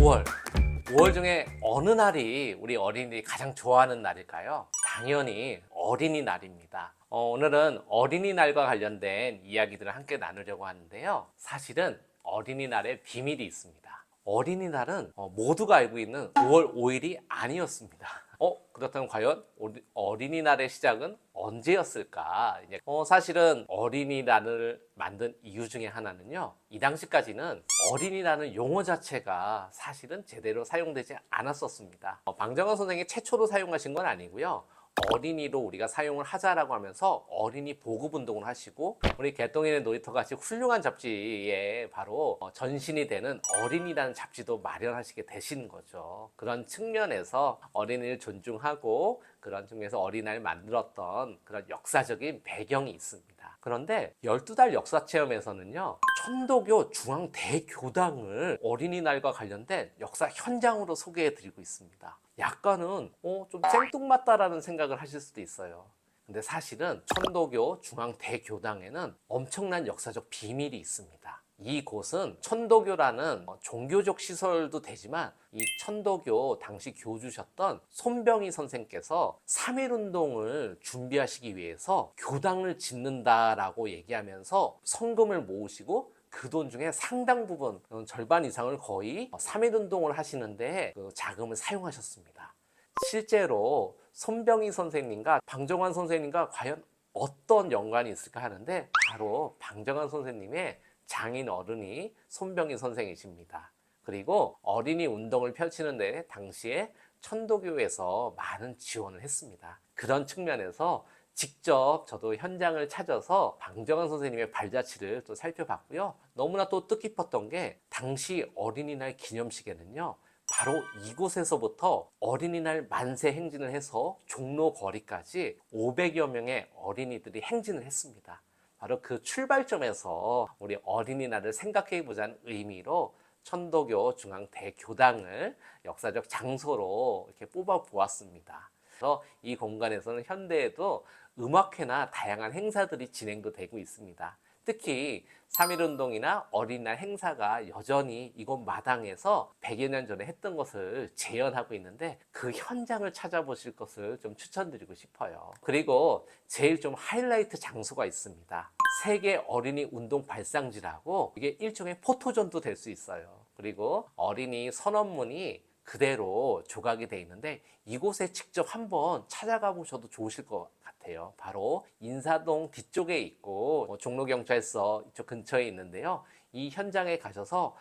5월 중에 어느 날이 우리 어린이들이 가장 좋아하는 날일까요? 당연히 어린이날입니다. 오늘은 어린이날과 관련된 이야기들을 함께 나누려고 하는데요. 사실은 어린이날에 비밀이 있습니다. 어린이날은 모두가 알고 있는 5월 5일이 아니었습니다. 그렇다면 과연 어린이날의 시작은 언제였을까? 사실은 어린이날을 만든 이유 중에 하나는요, 이 당시까지는 어린이라는 용어 자체가 사실은 제대로 사용되지 않았었습니다. 방정환 선생이 최초로 사용하신 건 아니고요, 어린이로 우리가 사용을 하자라고 하면서 어린이 보급운동을 하시고, 우리 개똥이네 놀이터 같이 훌륭한 잡지에 바로 전신이 되는 어린이라는 잡지도 마련하시게 되신 거죠. 그런 측면에서 어린이를 존중하고 그런 측면에서 어린이날 만들었던 그런 역사적인 배경이 있습니다. 그런데 12달 역사 체험에서는요, 천도교 중앙대교당을 어린이날과 관련된 역사 현장으로 소개해 드리고 있습니다. 약간은 좀 생뚱맞다라는 생각을 하실 수도 있어요. 근데 사실은 천도교 중앙대교당에는 엄청난 역사적 비밀이 있습니다. 이곳은 천도교라는 종교적 시설도 되지만, 이 천도교 당시 교주셨던 손병희 선생께서 3.1운동을 준비하시기 위해서 교당을 짓는다라고 얘기하면서 성금을 모으시고 그 돈 중에 상당 부분, 절반 이상을 거의 3.1운동을 하시는데 그 자금을 사용하셨습니다. 실제로 손병희 선생님과 방정환 선생님과 과연 어떤 연관이 있을까 하는데, 바로 방정환 선생님의 장인 어른이 손병희 선생이십니다. 그리고 어린이 운동을 펼치는 데 당시에 천도교에서 많은 지원을 했습니다. 그런 측면에서 직접 저도 현장을 찾아서 방정환 선생님의 발자취를 또 살펴봤고요. 너무나 또 뜻깊었던 게, 당시 어린이날 기념식에는요, 바로 이곳에서부터 어린이날 만세 행진을 해서 종로 거리까지 500여 명의 어린이들이 행진을 했습니다. 바로 그 출발점에서 우리 어린이날을 생각해 보자는 의미로 천도교 중앙대교당을 역사적 장소로 이렇게 뽑아 보았습니다. 그래서 이 공간에서는 현대에도 음악회나 다양한 행사들이 진행도 되고 있습니다. 특히 3.1운동이나 어린이날 행사가 여전히 이곳 마당에서 100여 년 전에 했던 것을 재현하고 있는데, 그 현장을 찾아보실 것을 좀 추천드리고 싶어요. 그리고 제일 좀 하이라이트 장소가 있습니다. 세계 어린이 운동 발상지라고, 이게 일종의 포토존도 될 수 있어요. 그리고 어린이 선언문이 그대로 조각이 되어 있는데, 이곳에 직접 한번 찾아가 보셔도 좋으실 것 같아요. 바로 인사동 뒤쪽에 있고 종로경찰서 이쪽 근처에 있는데요. 이 현장에 가셔서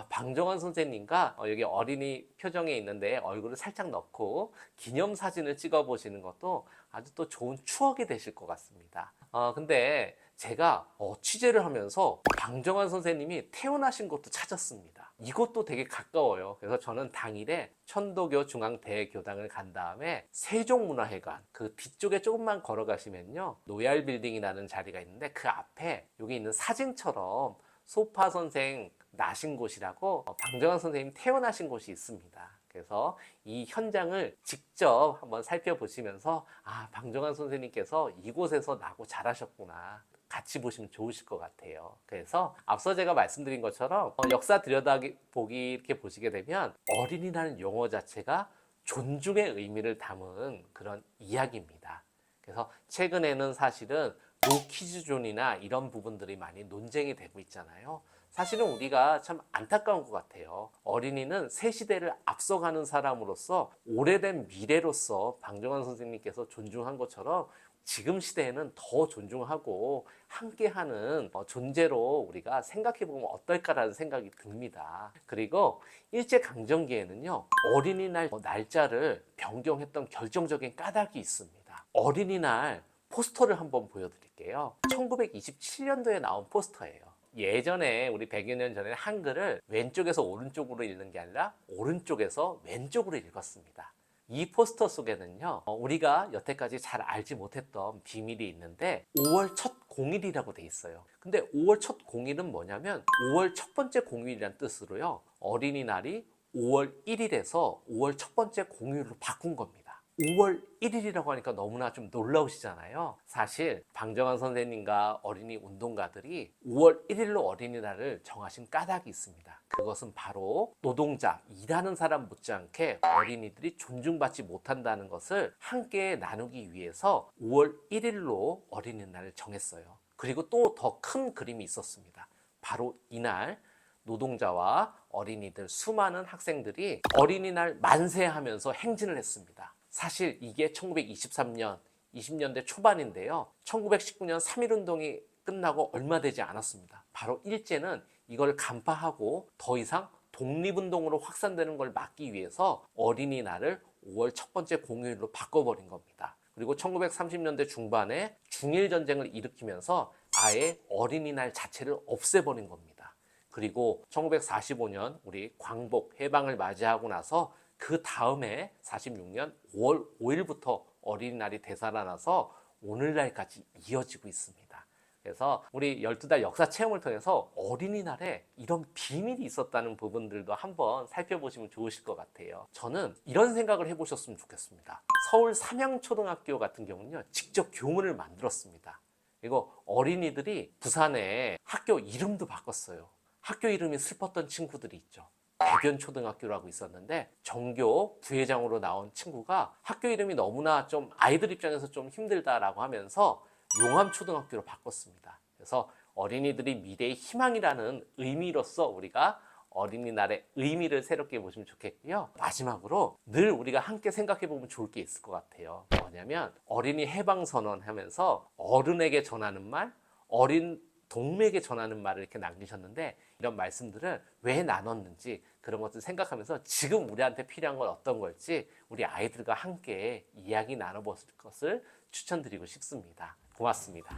방정환 선생님과 여기 어린이 표정에 있는데 얼굴을 살짝 넣고 기념사진을 찍어 보시는 것도 아주 또 좋은 추억이 되실 것 같습니다. 근데 제가 취재를 하면서 방정환 선생님이 태어나신 곳도 찾았습니다. 이것도 되게 가까워요. 그래서 저는 당일에 천도교 중앙대교당을 간 다음에 세종문화회관 그 뒤쪽에 조금만 걸어가시면요, 노얄 빌딩이라는 자리가 있는데, 그 앞에 여기 있는 사진처럼 소파 선생 나신 곳이라고 방정환 선생님 태어나신 곳이 있습니다. 그래서 이 현장을 직접 한번 살펴보시면서 방정환 선생님께서 이곳에서 나고 자라셨구나, 같이 보시면 좋으실 것 같아요. 그래서 앞서 제가 말씀드린 것처럼 역사 들여다보기 이렇게 보시게 되면 어린이라는 용어 자체가 존중의 의미를 담은 그런 이야기입니다. 그래서 최근에는 사실은 노키즈존이나 이런 부분들이 많이 논쟁이 되고 있잖아요. 사실은 우리가 참 안타까운 것 같아요. 어린이는 새 시대를 앞서가는 사람으로서, 오래된 미래로서 방정환 선생님께서 존중한 것처럼 지금 시대에는 더 존중하고 함께하는 존재로 우리가 생각해보면 어떨까라는 생각이 듭니다. 그리고 일제강점기에는요, 어린이날 날짜를 변경했던 결정적인 까닭이 있습니다. 어린이날 포스터를 한번 보여드릴게요. 1927년도에 나온 포스터예요. 예전에 우리 100여 년 전에 한글을 왼쪽에서 오른쪽으로 읽는 게 아니라 오른쪽에서 왼쪽으로 읽었습니다. 이 포스터 속에는요, 우리가 여태까지 잘 알지 못했던 비밀이 있는데 5월 첫 공일이라고 돼 있어요. 근데 5월 첫 공일은 뭐냐면 5월 첫 번째 공휴일이란 뜻으로요, 어린이날이 5월 1일에서 5월 첫 번째 공휴일로 바꾼 겁니다. 5월 1일이라고 하니까 너무나 좀 놀라우시잖아요. 사실 방정환 선생님과 어린이 운동가들이 5월 1일로 어린이날을 정하신 까닭이 있습니다. 그것은 바로 노동자, 일하는 사람 못지않게 어린이들이 존중받지 못한다는 것을 함께 나누기 위해서 5월 1일로 어린이날을 정했어요. 그리고 또 더 큰 그림이 있었습니다. 바로 이날 노동자와 어린이들, 수많은 학생들이 어린이날 만세하면서 행진을 했습니다. 사실 이게 1923년, 20년대 초반인데요. 1919년 3.1운동이 끝나고 얼마 되지 않았습니다. 바로 일제는 이걸 간파하고 더 이상 독립운동으로 확산되는 걸 막기 위해서 어린이날을 5월 첫 번째 공휴일로 바꿔버린 겁니다. 그리고 1930년대 중반에 중일전쟁을 일으키면서 아예 어린이날 자체를 없애버린 겁니다. 그리고 1945년 우리 광복 해방을 맞이하고 나서 그 다음에 46년 5월 5일부터 어린이날이 되살아나서 오늘날까지 이어지고 있습니다. 그래서 우리 12달 역사 체험을 통해서 어린이날에 이런 비밀이 있었다는 부분들도 한번 살펴보시면 좋으실 것 같아요. 저는 이런 생각을 해보셨으면 좋겠습니다. 서울 삼양초등학교 같은 경우는요, 직접 교문을 만들었습니다. 그리고 어린이들이 부산에 학교 이름도 바꿨어요. 학교 이름이 슬펐던 친구들이 있죠. 대변초등학교라고 있었는데 정교 부회장으로 나온 친구가 학교 이름이 너무나 좀 아이들 입장에서 좀 힘들다라고 하면서 용암초등학교로 바꿨습니다. 그래서 어린이들이 미래의 희망이라는 의미로서 우리가 어린이날의 의미를 새롭게 보시면 좋겠고요. 마지막으로 늘 우리가 함께 생각해 보면 좋을 게 있을 것 같아요. 뭐냐면 어린이 해방선언 하면서 어른에게 전하는 말, 어린 동맥에 전하는 말을 이렇게 남기셨는데 이런 말씀들을 왜 나눴는지 그런 것들 생각하면서 지금 우리한테 필요한 건 어떤 걸지 우리 아이들과 함께 이야기 나눠볼 것을 추천드리고 싶습니다. 고맙습니다.